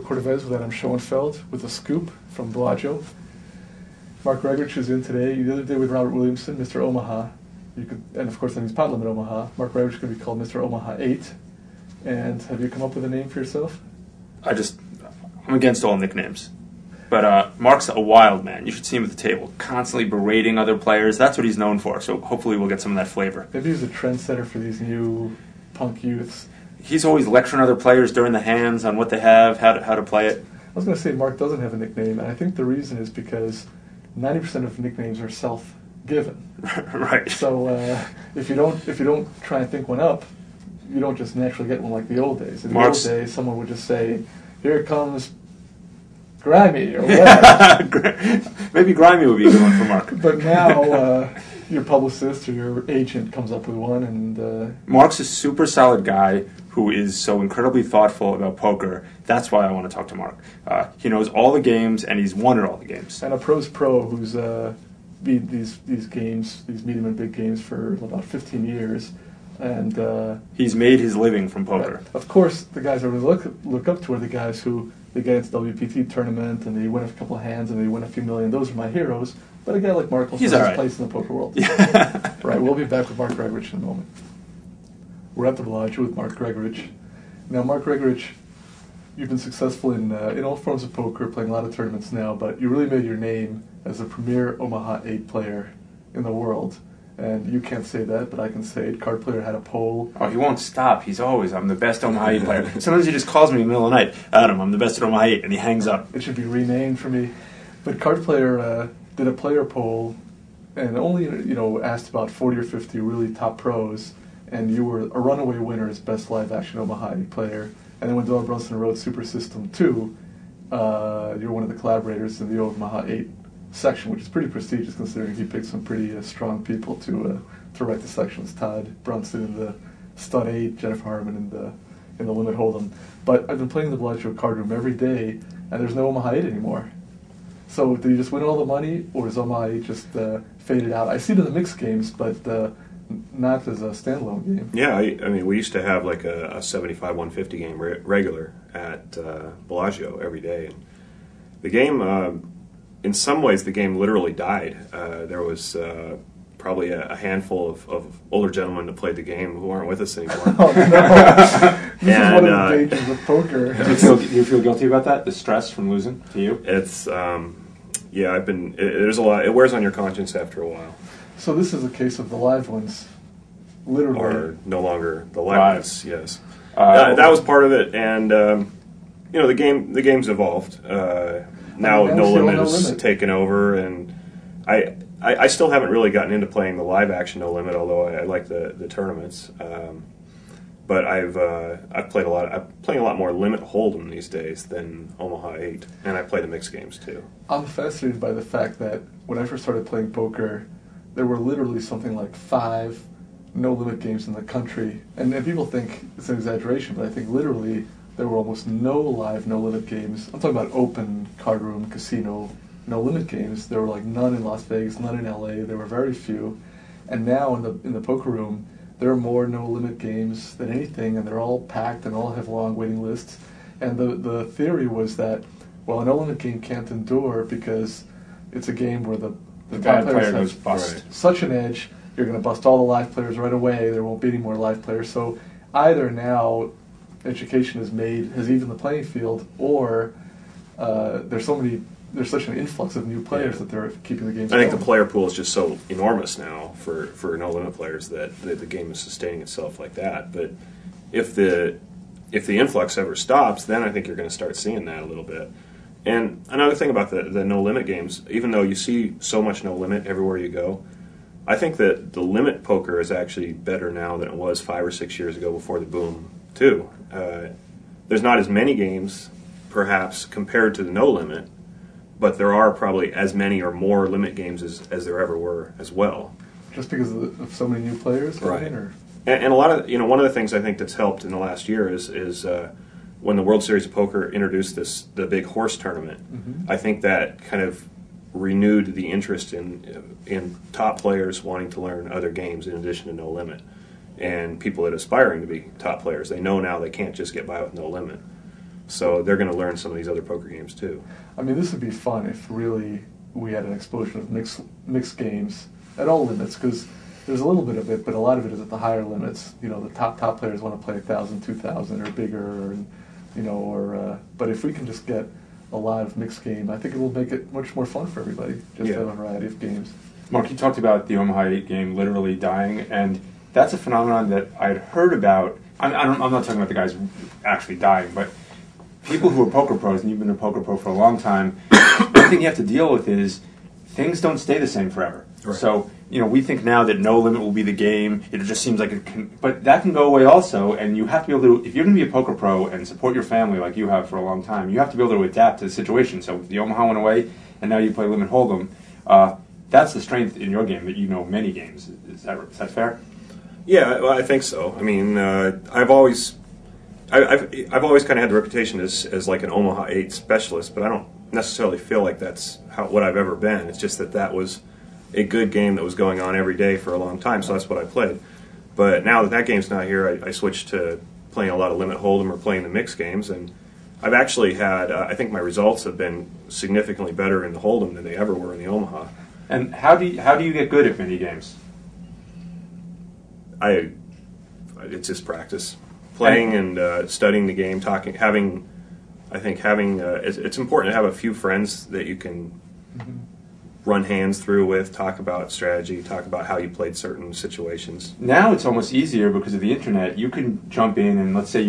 Cordovez with Adam Schoenfeld with a scoop from Bellagio. Mark Gregorich is in today. The other day with Robert Williamson, Mr. Omaha. And of course, then he's Pot Limit Omaha. Mark Gregorich could be called Mr. Omaha 8. And have you come up with a name for yourself? I'm against all nicknames. But Mark's a wild man. You should see him at the table, constantly berating other players. That's what he's known for, so hopefully we'll get some of that flavor. Maybe he's a trendsetter for these new punk youths. He's always lecturing other players during the hands on what they have, how to play it. I was going to say Mark doesn't have a nickname, and I think the reason is because 90% of nicknames are self-given. Right. So if you don't try and think one up, you don't just naturally get one like the old days. In the old days, someone would just say, "Here comes Grimy," or whatever. Maybe Grimy would be a good one for Mark. But now your publicist or your agent comes up with one, and Mark's a super solid guy who is so incredibly thoughtful about poker. That's why I want to talk to Mark. He knows all the games, and he's won at all the games. And a pro's pro who's beat these games, these medium and big games for about 15 years. And he's made his living from poker. Right. Of course, the guys I really look up to are the guys who they get into the WPT tournament and they win a couple of hands and they win a few million. Those are my heroes. But a guy like Mark will find his place in the poker world. Yeah. Right, we'll be back with Mark Gregorich in a moment. We're at the Bellagio with Mark Gregorich. Now, Mark Gregorich, you've been successful in all forms of poker, playing a lot of tournaments now, but you really made your name as a premier Omaha 8 player in the world. And you can't say that, but I can say it. Card Player had a poll. Oh, he won't stop. He's always, "I'm the best Omaha 8 player." Sometimes he just calls me in the middle of the night, "Adam, I'm the best at Omaha 8," and he hangs up. It should be renamed for me. But Card Player did a player poll and only asked about 40 or 50 really top pros, and you were a runaway winner as best live action Omaha 8 player. And then when Dylan Brunson wrote Super System 2, you were one of the collaborators in the Omaha 8 section, which is pretty prestigious considering he picked some pretty strong people to write the sections. Todd Brunson in the Stud 8, Jennifer Harmon in the Limit Hold'em. But I've been playing the Bellagio card room every day, and there's no Omaha 8 anymore. So did you just win all the money, or is Omaha 8 just faded out? I see it in the mixed games, but not as a standalone game. Yeah, I mean, we used to have like a 75-150 game regular at Bellagio every day. And the game, in some ways, the game literally died. There was probably a handful of older gentlemen that played the game who aren't with us anymore. Oh, no. This is one of the dangers of poker. Do you feel guilty about that? The stress from losing to you? It's yeah. There's a lot. It wears on your conscience after a while. So this is a case of the live ones, literally, or no longer the live ones. Yes, that was part of it, and the game's evolved. Now No Limit is taken over, and I still haven't really gotten into playing the live action No Limit, although I like the tournaments. But I've played a lot. I'm playing a lot more Limit Hold'em these days than Omaha 8, and I play the mixed games too. I'm fascinated by the fact that when I first started playing poker, there were literally something like 5 No Limit games in the country, and people think it's an exaggeration, but I think literally there were almost no live No Limit games. I'm talking about open card room, casino, No Limit games. There were like none in Las Vegas, none in LA. There were very few, and now in the poker room, there are more No Limit games than anything, and they're all packed and all have long waiting lists. And the theory was that, well, a No Limit game can't endure because it's a game where the bad player goes bust. Such an edge, you're going to bust all the live players right away. There won't be any more live players. So either now education has evened the playing field, or there's such an influx of new players that they're keeping the games I think going. the player pool is just so enormous now for No Limit players that the game is sustaining itself like that. But if the influx ever stops, then I think you're going to start seeing that a little bit. And another thing about the No Limit games, even though you see so much No Limit everywhere you go, I think that the limit poker is actually better now than it was 5 or 6 years ago before the boom, too. There's not as many games, perhaps, compared to the No Limit, but there are probably as many or more limit games as there ever were as well. Just because of so many new players coming in? Or? And a lot of, one of the things I think that's helped in the last year is when the World Series of Poker introduced the big horse tournament. Mm-hmm. I think that kind of renewed the interest in top players wanting to learn other games in addition to No Limit. And people that are aspiring to be top players, they know now they can't just get by with No Limit. So they're going to learn some of these other poker games too. I mean, this would be fun if really we had an explosion of mixed games at all limits, because there's a little bit of it, but a lot of it is at the higher limits. You know, the top players want to play 1,000, 2,000 or bigger, but if we can just get a lot of mixed game, I think it will make it much more fun for everybody, just to have a variety of games. Mark, you talked about the Omaha 8 game literally dying, and that's a phenomenon that I had heard about. I'm not talking about the guys actually dying, but people who are poker pros, and you've been a poker pro for a long time, one thing you have to deal with is things don't stay the same forever. Right. So, we think now that no limit will be the game. It just seems like it can, but that can go away also, and you have to be able to, if you're going to be a poker pro and support your family like you have for a long time, you have to be able to adapt to the situation. So the Omaha went away, and now you play limit hold'em. That's the strength in your game, that you know many games. Is that fair? Yeah, well, I think so. I mean, I've always kind of had the reputation as like an Omaha 8 specialist, but I don't necessarily feel like that's what I've ever been. It's just that was a good game that was going on every day for a long time, so that's what I played. But now that game's not here, I switched to playing a lot of limit hold'em or playing the mixed games, and I've actually had, I think my results have been significantly better in the hold'em than they ever were in the Omaha. And how do you get good at mini games? It's just practice, playing and studying the game, talking, having. It's important to have a few friends that you can run hands through with, talk about strategy, talk about how you played certain situations. Now it's almost easier because of the internet. You can jump in and let's say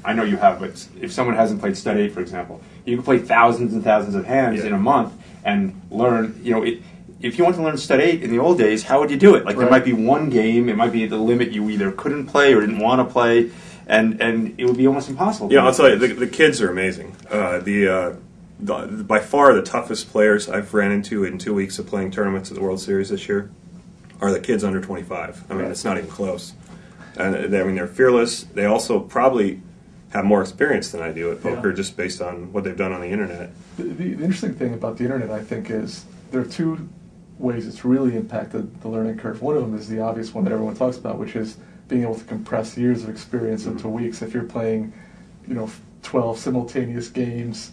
I know you have, but if someone hasn't played Stud 8, for example, you can play thousands and thousands of hands in a month and learn, if you want to learn Stud 8 in the old days, how would you do it? Like, There might be one game, it might be the limit you either couldn't play or didn't want to play, and it would be almost impossible. Yeah, I'll tell you, the kids are amazing. By far the toughest players I've ran into in 2 weeks of playing tournaments at the World Series this year are the kids under 25. I mean, it's not even close. And they're fearless. They also probably have more experience than I do at poker, just based on what they've done on the internet. The interesting thing about the internet, I think, is there are two ways it's really impacted the learning curve. One of them is the obvious one that everyone talks about, which is being able to compress years of experience into weeks. If you're playing, 12 simultaneous games,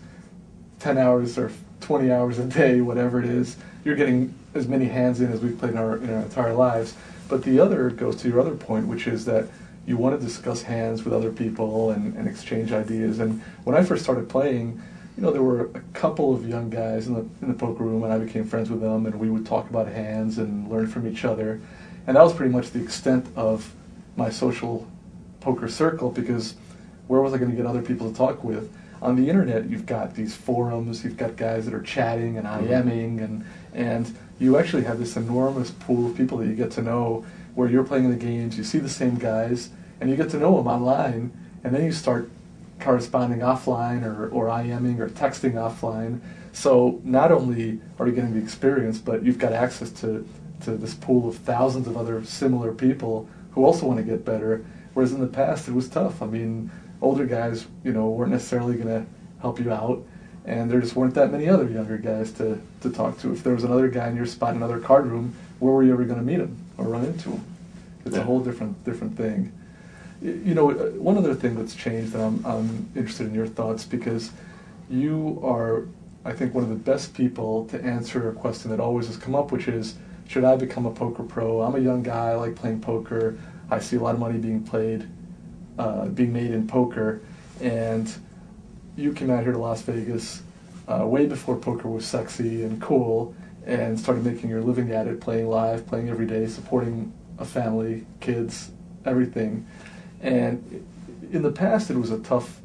10 hours or 20 hours a day, whatever it is, you're getting as many hands in as we've played in our entire lives. But the other goes to your other point, which is that you want to discuss hands with other people and exchange ideas. And when I first started playing, there were a couple of young guys in the poker room, and I became friends with them, and we would talk about hands and learn from each other. And that was pretty much the extent of my social poker circle, because where was I going to get other people to talk with? On the internet, you've got these forums, you've got guys that are chatting and IMing, and you actually have this enormous pool of people that you get to know, where you're playing the games, you see the same guys, and you get to know them online, and then you start corresponding offline or IMing or texting offline. So not only are you getting the experience, but you've got access to this pool of thousands of other similar people who also want to get better, whereas in the past it was tough. I mean, older guys, weren't necessarily going to help you out, and there just weren't that many other younger guys to talk to. If there was another guy in your spot in another card room, where were you ever going to meet him or run into him? It's a whole different thing. One other thing that's changed, and I'm interested in your thoughts, because you are, I think, one of the best people to answer a question that always has come up, which is, should I become a poker pro? I'm a young guy, I like playing poker. I see a lot of money being made in poker, and you came out here to Las Vegas way before poker was sexy and cool, and started making your living at it, playing live, playing every day, supporting a family, kids, everything. And in the past, it was a tough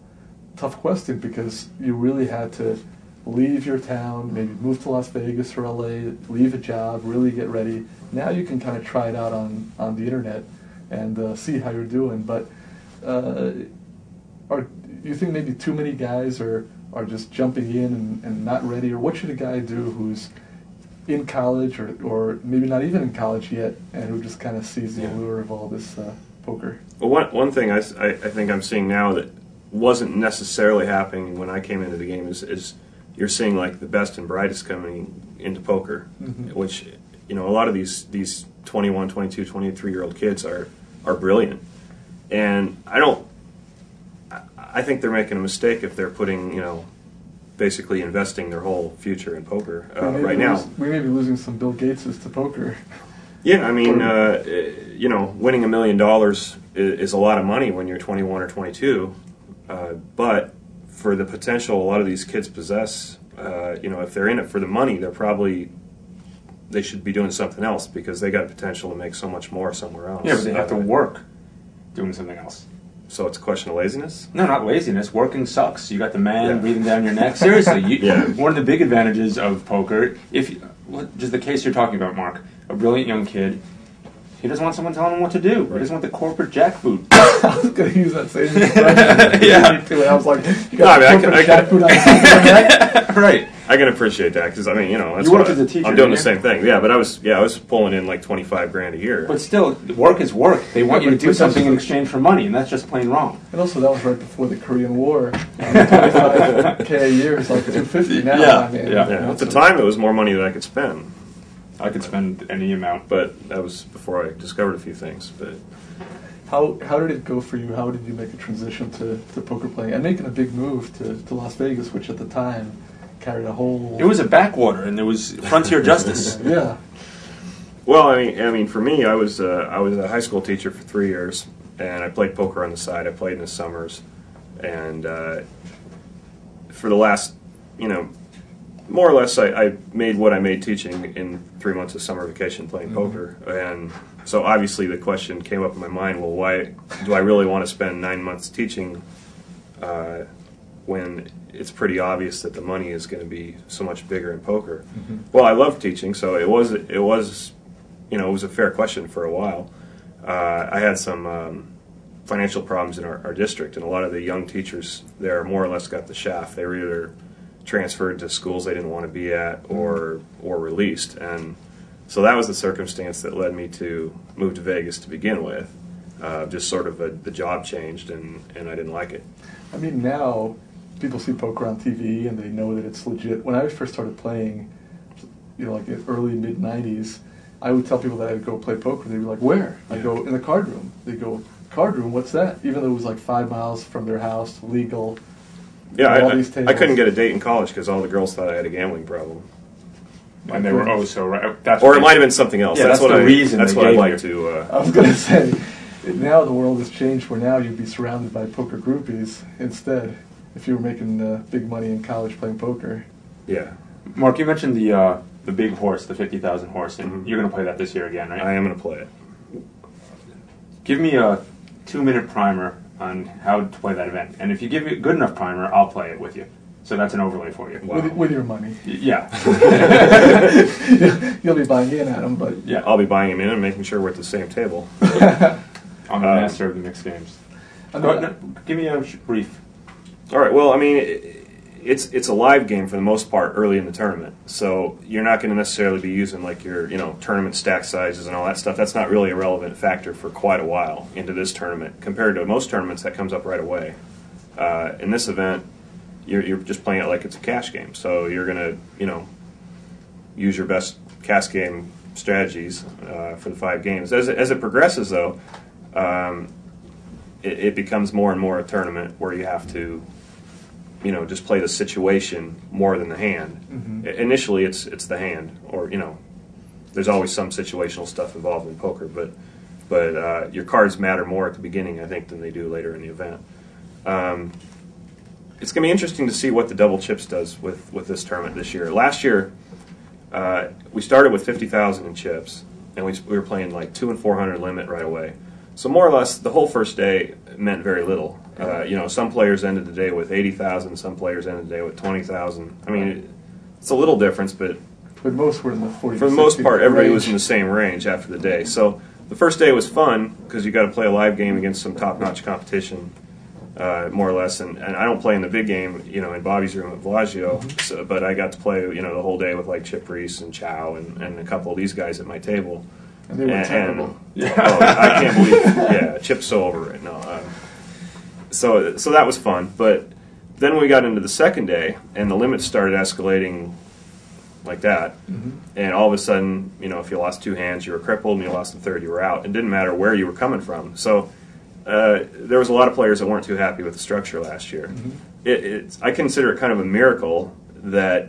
question, because you really had to leave your town, maybe move to Las Vegas or LA, leave a job, really get ready. Now you can kind of try it out on the internet and see how you're doing. But you think maybe too many guys are just jumping in and not ready? Or what should a guy do who's in college or maybe not even in college yet, and who just kind of sees the allure of all this poker? Well, one thing I think I'm seeing now that wasn't necessarily happening when I came into the game is you're seeing like the best and brightest coming into poker, which, a lot of these 21, 22, 23-year-old kids are brilliant. And I think they're making a mistake if they're putting, basically investing their whole future in poker right now. We may be losing some Bill Gateses to poker. Yeah, I mean, winning $1 million is a lot of money when you're 21 or 22, but for the potential a lot of these kids possess, if they're in it for the money, they should be doing something else because they got potential to make so much more somewhere else. Yeah, but they have to work doing something else. So it's a question of laziness? No, not laziness. Working sucks. You got the man breathing down your neck. Seriously, one of the big advantages of poker, just the case you're talking about, Mark, a brilliant young kid, he doesn't want someone telling him what to do. Right. He doesn't want the corporate jackboot. I was going to use that same expression. Yeah. I was like, you got corporate jackboot on your neck? Right. I can appreciate that because that's you worked as a teacher. I'm doing the same thing. Yeah, but I was pulling in like $25,000 a year. But still, work is work. They want you to do something in exchange for money, and that's just plain wrong. And also, that was right before the Korean War. $25K a year is like $250 now. Yeah. I mean, At the time, it was more money than I could spend. I could spend any amount, but that was before I discovered a few things. But how did it go for you? How did you make a transition to poker playing and making a big move to Las Vegas, which at the time carried a whole... It was a backwater, and there was frontier justice. Yeah. Well, I mean, for me, I was a high school teacher for 3 years, and I played poker on the side. I played in the summers, and for the last, more or less, I made what I made teaching in 3 months of summer vacation playing poker. And so obviously the question came up in my mind, well, why do I really want to spend 9 months teaching when it's pretty obvious that the money is going to be so much bigger in poker? Well, I love teaching, so it was a fair question for a while. I had some financial problems in our district, and a lot of the young teachers there more or less got the shaft. They were either transferred to schools they didn't want to be at or released, and so that was the circumstance that led me to move to Vegas to begin with. Just sort of the job changed, and I didn't like it. I mean, now people see poker on TV and they know that it's legit. When I first started playing, like in early mid '90s, I would tell people that I'd go play poker. They'd be like, "Where?" I go, "In the card room." They go, "Card room? What's that?" Even though it was like 5 miles from their house, legal. Yeah, I couldn't get a date in college because all the girls thought I had a gambling problem. And they were so right. Or it might have been something else. Yeah, that's the reason. That's what I'd like to. I was going to say, now the world has changed where now you'd be surrounded by poker groupies instead if you were making big money in college playing poker. Yeah. Mark, you mentioned the big horse, the 50,000 horse, and you're going to play that this year again, right? I am going to play it. Give me a 2-minute primer on how to play that event. And if you give me a good enough primer, I'll play it with you. So that's an overlay for you. Wow. With your money. Yeah. You'll be buying in at them, but... Yeah, I'll be buying him in and making sure we're at the same table. I'm the master of the mixed games. Give me a brief. All right, well, I mean, it's a live game for the most part early in the tournament. So you're not going to necessarily be using like your tournament stack sizes and all that stuff. That's not really a relevant factor for quite a while into this tournament. Compared to most tournaments, that comes up right away. In this event, you're just playing it like it's a cash game. So you're going to, use your best cash game strategies for the 5 games. As it progresses, though, it becomes more and more a tournament where you have to, just play the situation more than the hand. Initially, it's the hand, or there's always some situational stuff involved in poker, but your cards matter more at the beginning, I think, than they do later in the event. It's going to be interesting to see what the double chips does with this tournament this year. Last year, we started with 50,000 in chips, and we were playing like 200 and 400 limit right away. So more or less, the whole first day meant very little. Some players ended the day with 80,000, some players ended the day with 20,000. I mean, it's a little difference, but most were in the 40. For the most part, everybody was in the same range after the day. So the first day was fun because you got to play a live game against some top-notch competition. More or less, and I don't play in the big game, in Bobby's room at Bellagio, but I got to play, the whole day with like Chip Reese and Chow and a couple of these guys at my table. And they were terrible. I can't believe, Chip's so over it. No, so that was fun, but then we got into the second day, and the limits started escalating like that, and all of a sudden, if you lost 2 hands, you were crippled, and you lost the third, you were out. It didn't matter where you were coming from. So there was a lot of players that weren't too happy with the structure last year. I consider it kind of a miracle that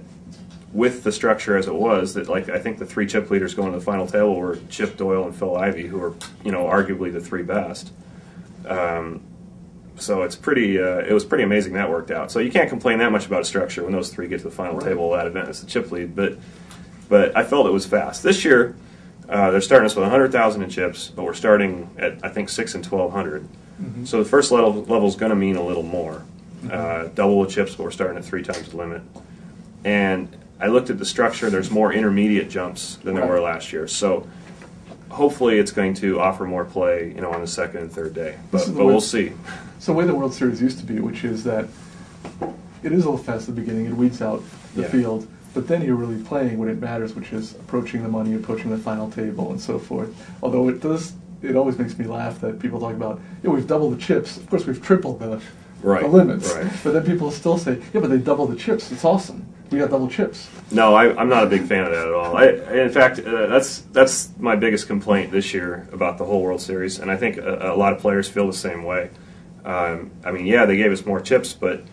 with the structure as it was, that I think the 3 chip leaders going to the final table were Chip Doyle and Phil Ivey, who are arguably the 3 best. So it's pretty. It was pretty amazing that worked out. So you can't complain that much about a structure when those 3 get to the final table of that event as the chip lead. But I felt it was fast this year. They're starting us with 100,000 in chips, but we're starting at I think 6 and 1,200. So the first level is going to mean a little more. Double the chips, but we're starting at 3 times the limit. And I looked at the structure. There's more intermediate jumps than there were last year. So hopefully it's going to offer more play, on the second and third day. But we'll see. So the way the World Series used to be, which is that it is a little fast at the beginning. It weeds out the field. But then you're really playing when it matters, which is approaching the money, approaching the final table, and so forth. Although it always makes me laugh that people talk about, we've doubled the chips. Of course, we've tripled the limits. Right. But then people still say, but they doubled the chips. It's awesome. We got double chips. No, I'm not a big fan of that at all. In fact, that's my biggest complaint this year about the whole World Series, and I think a lot of players feel the same way. They gave us more chips, but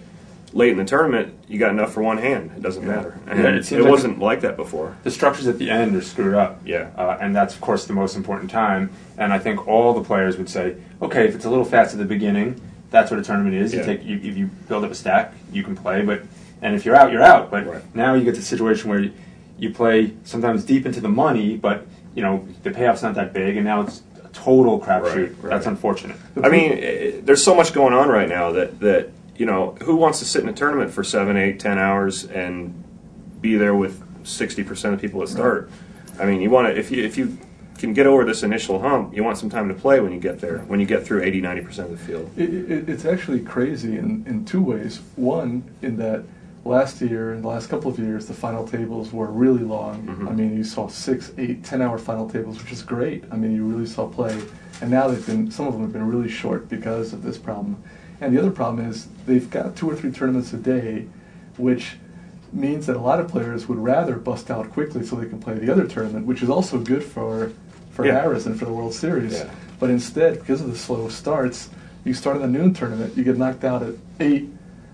late in the tournament, you got enough for one hand. It doesn't matter. And it wasn't like that before. The structures at the end are screwed up. Yeah. And that's, of course, the most important time. And I think all the players would say, okay, if it's a little fast at the beginning, that's what a tournament is. Yeah. If you build up a stack, you can play. And if you're out, you're out. But now you get to a situation where you play sometimes deep into the money, but the payoff's not that big, and now it's a total crapshoot. Right. That's unfortunate. I mean, there's so much going on right now that who wants to sit in a tournament for 7, 8, 10 hours and be there with 60% of people that start? I mean, you want to if you can get over this initial hump, you want some time to play when you get there. When you get through 80, 90% of the field, it's actually crazy in 2 ways. One, in that last year, in the last couple of years, the final tables were really long. I mean, you saw 6, 8, 10-hour final tables, which is great. I mean, you really saw play. And now some of them have been really short because of this problem. And the other problem is they've got 2 or 3 tournaments a day, which means that a lot of players would rather bust out quickly so they can play the other tournament, which is also good for Harris and for the World Series. Yeah. But instead, because of the slow starts, you start in the noon tournament, you get knocked out at 8,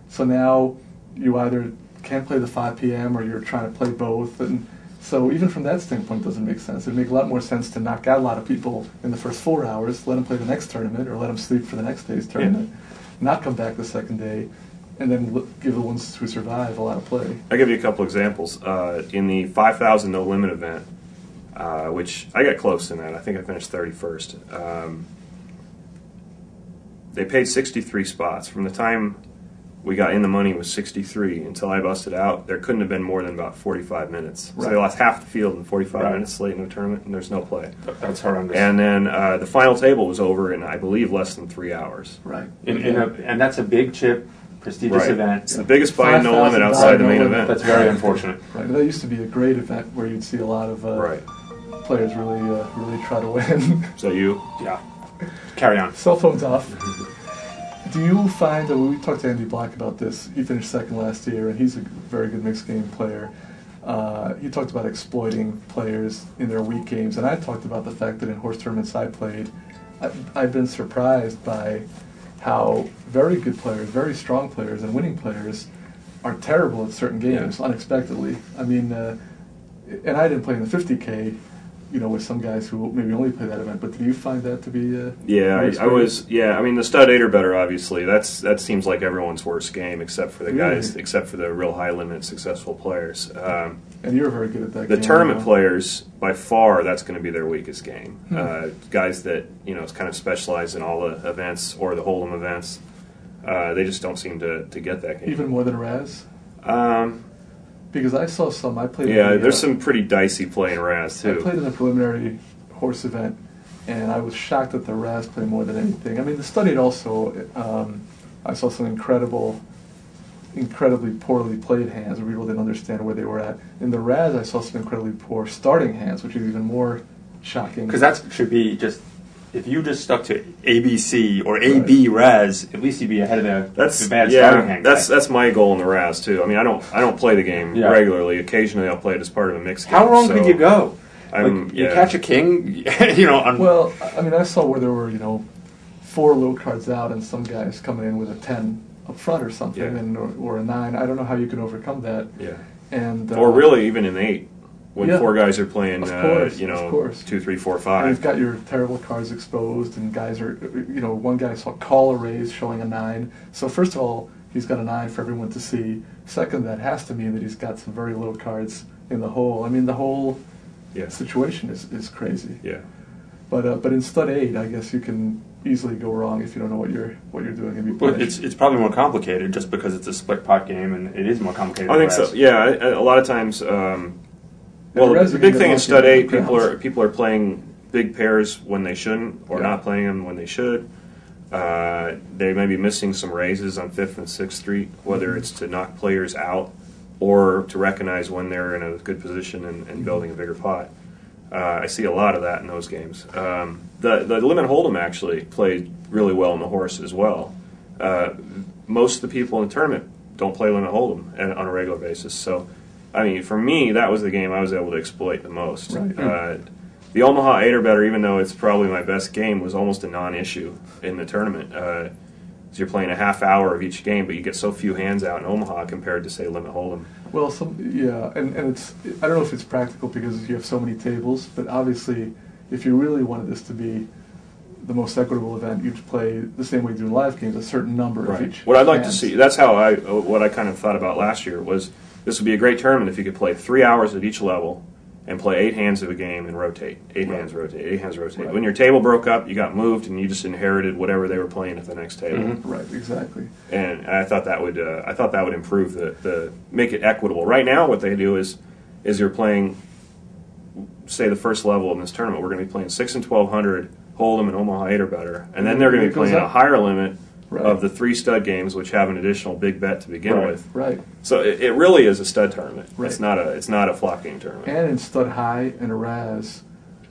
so now you either can't play the 5 p.m. or you're trying to play both. And so even from that standpoint, it doesn't make sense. It would make a lot more sense to knock out a lot of people in the first 4 hours, let them play the next tournament, or let them sleep for the next day's tournament, not come back the second day, and then give the ones who survive a lot of play. I'll give you a couple examples. In the 5,000 no limit event, which I got close in that. I think I finished 31st. They paid 63 spots. From the time we got in the money was 63 until I busted out. There couldn't have been more than about 45 minutes. So they lost half the field in 45 minutes late in the tournament, and there's no play. That's horrendous. And then the final table was over in, I believe, less than 3 hours. Right. And that's a big chip, prestigious event. It's the biggest buy no limit outside the main event. That's very unfortunate. Right. That used to be a great event where you'd see a lot of players really try to win. So you? Yeah. Carry on. Cell phones off. Do you find that we talked to Andy Black about this? He finished second last year, and he's a very good mixed game player. He talked about exploiting players in their weak games, and I talked about the fact that in horse tournaments I played, I've been surprised by how very good players, very strong players, and winning players are terrible at certain games unexpectedly. I mean, and I didn't play in the 50K. With some guys who maybe only play that event, but do you find that to be I was. I mean, the stud 8 are better, obviously. That seems like everyone's worst game, except for the guys, except for the real high limit successful players. And you're very good at that. The tournament players, by far, that's going to be their weakest game. Guys that kind of specialize in all the events or the Hold'em events, they just don't seem to get that game. Even more than Raz. Because I saw some. I played. There's some pretty dicey play in Raz too. I played in the preliminary horse event, and I was shocked that the Raz played more than anything. I mean, the studied also. I saw some incredibly poorly played hands where people didn't understand where they were at. In the Raz, I saw some incredibly poor starting hands, which is even more shocking. Because that should be just. If you just stuck to ABC or AB Raz, at least you'd be ahead of the bad starting hand. That's my goal in the Raz too. I mean, I don't play the game regularly. Occasionally, I'll play it as part of a mixed game. How wrong could you go? You Yeah. catch a king, Well, I mean, I saw where there were, 4 low cards out and some guy's coming in with a 10 up front or something, Yeah. and or a 9. I don't know how you can overcome that. Yeah. And Or really even in 8, when yeah, 4 guys are playing, of course, you know, of course. 2, 3, 4, and 5. you've got your terrible cards exposed, and guys are, one guy saw call a raise showing a 9. So first of all, he's got a 9 for everyone to see. Second, that has to mean that he's got some very low cards in the hole. I mean, the whole Yeah. situation is crazy. Yeah. But in stud 8, I guess you can easily go wrong if you don't know what you're doing and be Well, punished. it's probably more complicated just because it's a split pot game, and it is more complicated. I think than so. Raz. Yeah, a lot of times. Well, Raz the you big can thing in get stud lucky 8, with the people are playing big pairs when they shouldn't, or Yeah. not playing them when they should. They may be missing some raises on 5th and 6th Street, whether it's to knock players out or to recognize when they're in a good position and building a bigger pot. I see a lot of that in those games. The limit hold'em actually played really well in the horse as well. Most of the people in the tournament don't play limit hold'em on a regular basis. So, I mean, for me, that was the game I was able to exploit the most. Right. The Omaha 8 or better, even though it's probably my best game, was almost a non-issue in the tournament. So you're playing a half hour of each game, but you get so few hands out in Omaha compared to, say, limit hold'em. Well, and it's, I don't know if it's practical because you have so many tables, but obviously, if you really wanted this to be the most equitable event, you'd play the same way you do in live games, a certain number of each. What I'd like to hand. see, that's how what I kind of thought about last year was this would be a great tournament if you could play 3 hours at each level and play 8 hands of a game and rotate. 8 Right. hands rotate, 8 hands rotate. Right. When your table broke up, you got moved and you just inherited whatever they were playing at the next table. Mhm. Right, exactly. And I thought that would improve the make it equitable. Right now, what they do is you're playing, say, the first level in this tournament. We're going to be playing 6 and 1200 Hold'em and Omaha 8 or better, and then they're going to It be goes playing a up. higher limit Right. of the 3 stud games, which have an additional big bet to begin Right. with. Right. So it really is a stud tournament. Right. It's not a flop game tournament. And in stud high and a Raz,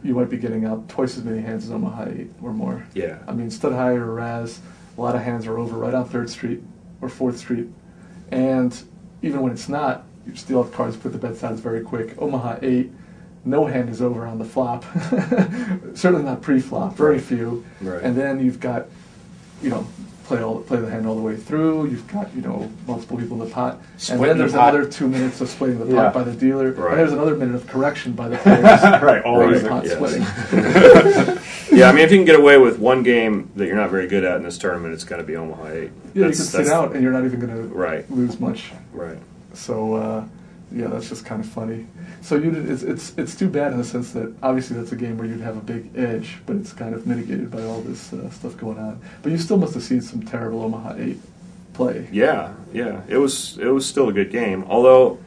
you might be getting out twice as many hands as Omaha 8 or more. Yeah. I mean, stud high or Raz, a lot of hands are over right on 3rd Street or 4th Street. And even when it's not, you still have cards to put the bet size very quick. Omaha 8, no hand is over on the flop. Certainly not pre-flop, very few. Right. And then you've got, play the hand all the way through. You've got, multiple people in the pot. And Splitting then there's the pot. another 2 minutes of splitting the pot Yeah. by the dealer. Right. And there's another minute of correction by the players. Right, always. The pot yes. splitting. Yeah, I mean, if you can get away with one game that you're not very good at in this tournament, it's got to be Omaha 8. Yeah, you can sit out and you're not even going to Right. lose much. Right. So, that's just kind of funny. So it's too bad in the sense that obviously that's a game where you'd have a big edge, but it's kind of mitigated by all this stuff going on. But you still must have seen some terrible Omaha 8 play. Yeah. It was still a good game. Although,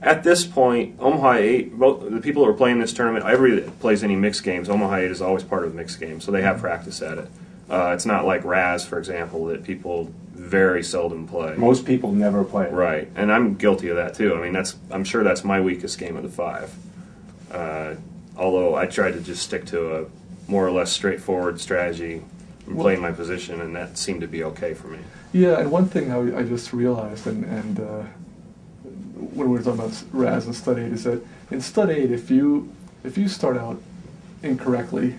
at this point, Omaha 8, the people who are playing this tournament, everybody that plays any mixed games, Omaha 8 is always part of the mixed game, so they have practice at it. It's not like Raz, for example, that people very seldom play. Most people never play it. Right, and I'm guilty of that too. I mean, I'm sure that's my weakest game of the 5. Although I tried to just stick to a more or less straightforward strategy and playing my position, and that seemed to be okay for me. Yeah, and one thing I just realized, and when we were talking about Raz and Stud 8, is that in Stud 8, if you start out incorrectly,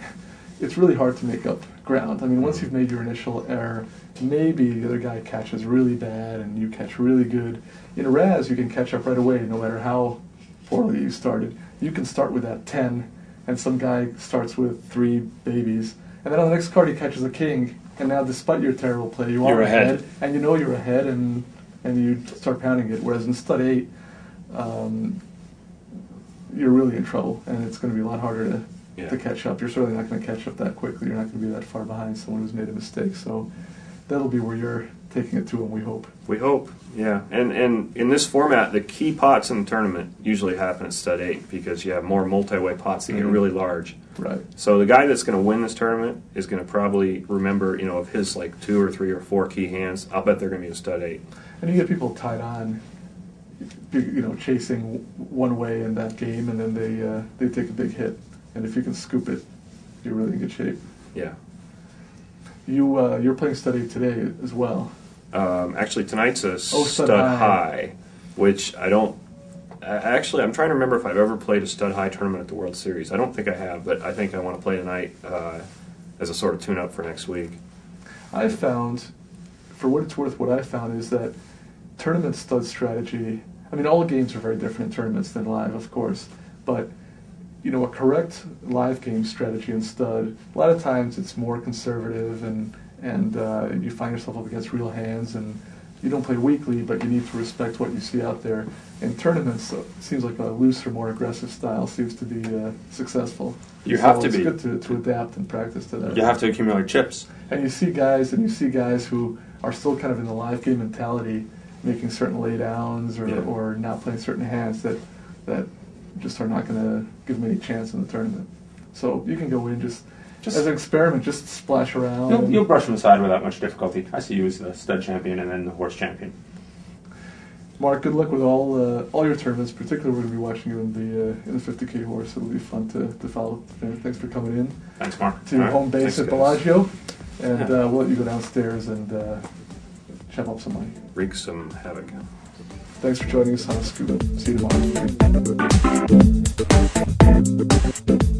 it's really hard to make up ground. I mean, once you've made your initial error, maybe the other guy catches really bad and you catch really good. In Raz, you can catch up right away, no matter how poorly you started. You can start with that 10, and some guy starts with 3 babies, and then on the next card he catches a king, and now despite your terrible play, you are You're ahead. and you know you're ahead, and you start pounding it. Whereas in Stud 8, you're really in trouble, and it's going to be a lot harder to catch up. You're certainly not going to catch up that quickly. You're not going to be that far behind someone who's made a mistake. So that'll be where you're taking it to, and we hope. We hope, yeah. And in this format, the key pots in the tournament usually happen at Stud 8 because you have more multi-way pots that get really large. Right. So the guy that's going to win this tournament is going to probably remember, of his 2 or 3 or 4 key hands. I'll bet they're going to be a Stud 8. And you get people tied on, chasing one way in that game, and then they take a big hit. And if you can scoop it, you're really in good shape. Yeah. You're playing Stud 8 today as well. Actually, tonight's a Stud Stud High. High, which I don't. Actually, I'm trying to remember if I've ever played a Stud High tournament at the World Series. I don't think I have, but I think I want to play tonight as a sort of tune-up for next week. I found, for what it's worth, what I found is that tournament stud strategy, I mean, all games are very different in tournaments than live, of course, but you know, a correct live game strategy in stud, a lot of times it's more conservative, and you find yourself up against real hands, and you don't play weakly, but you need to respect what you see out there. In tournaments, it seems like a looser, more aggressive style seems to be successful. You have to it's be. good to adapt and practice to that. You have to accumulate chips. And you see guys who are still kind of in the live game mentality, making certain laydowns or not playing certain hands that just are not going to give them any chance in the tournament. So you can go in just as an experiment, just splash around. You'll brush them aside without much difficulty. I see you as the stud champion and then the horse champion. Mark, good luck with all your tournaments. Particularly, we're going to be watching you in the 50K horse. It'll be fun to follow. Thanks for coming in. Thanks, Mark. To home base Thanks, at guys. Bellagio, and we'll let you go downstairs and chop up some money. Wreak some havoc. Thanks for joining us on Scuba. See you tomorrow.